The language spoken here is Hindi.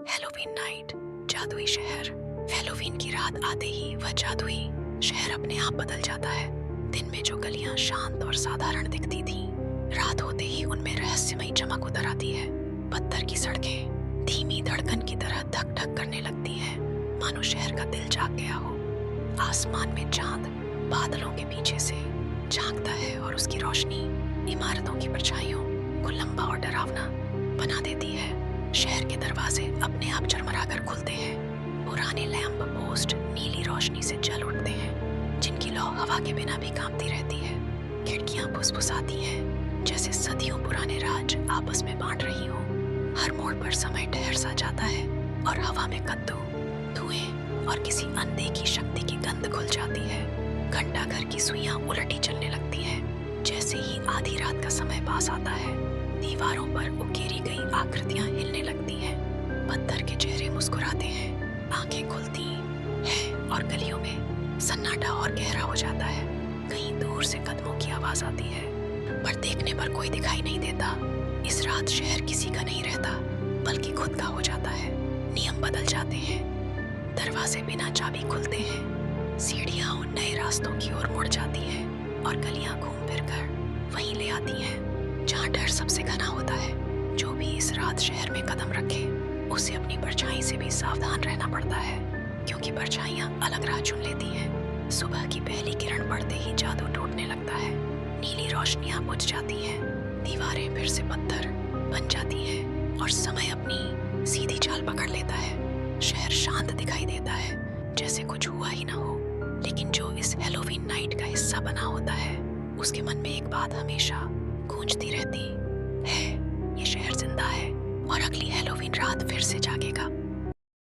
हैलोवीन नाइट, जादुई शहर। हैलोवीन की रात आते ही वह जादुई शहर अपने आप बदल जाता है। दिन में जो गलियां शांत और साधारण दिखती थीं, रात होते ही उनमें रहस्यमयी चमक उतर आती है। पत्थर की सड़कें धीमी धड़कन की तरह धक धक करने लगती हैं, मानो शहर का दिल जाग गया हो। आसमान में चांद बादलों के पीछे से झांकता है और उसकी रोशनी इमारतों की परछाइयों को लंबा और डरावना बना देती है। शहर के दरवाजे अपने आप चरमराकर खुलते हैं। पुराने लैंप पोस्ट नीली रोशनी से जल उठते हैं, जिनकी लौ हवा के बिना भी कांपती रहती है। खिड़कियां फुसफुसाती हैं, जैसे सदियों पुराने राज आपस में बांट रही हों। हर मोड़ पर समय ठहर सा जाता है और हवा में कद्दू, धुएं और किसी अनदेखी शक्ति की गंध घुल जाती है। घंटाघर की सुइयां उलटी चलने लगती हैं, जैसे ही आधी रात का समय पास आता है। दीवारों पर उकेरी गई आकृतियां हिलने लगती हैं। पत्थर के चेहरे मुस्कुराते हैं, आंखें खुलती हैं और गलियों में सन्नाटा और गहरा हो जाता है। कहीं दूर से कदमों की आवाज आती है, पर देखने पर कोई दिखाई नहीं देता। इस रात शहर किसी का नहीं रहता, बल्कि खुद का हो जाता है। नियम बदल जाते हैं, दरवाजे बिना चाबी खुलते हैं, सीढ़ियां उन नए रास्तों की ओर मुड़ जाती हैं और गलियां घूम फिर कर वहीं ले आती हैं जहाँ डर सबसे घना होता है। जो भी इस रात शहर में कदम रखे, उसे अपनी परछाई से भी सावधान रहना पड़ता है, क्योंकि परछाइयाँ अलग राह चुन लेती हैं। सुबह की पहली किरण पड़ते ही जादू टूटने लगता है। नीली रोशनियाँ बुझ जाती हैं, दीवारें फिर से पत्थर बन जाती हैं और समय अपनी सीधी चाल पकड़ लेता है। शहर शांत दिखाई देता है, जैसे कुछ हुआ ही ना हो। लेकिन जो इस हैलोवीन नाइट का हिस्सा बना होता है, उसके मन में एक बात हमेशा गूंजती रहती है, ये शहर जिंदा है और अगली हैलोवीन रात फिर से जागेगा।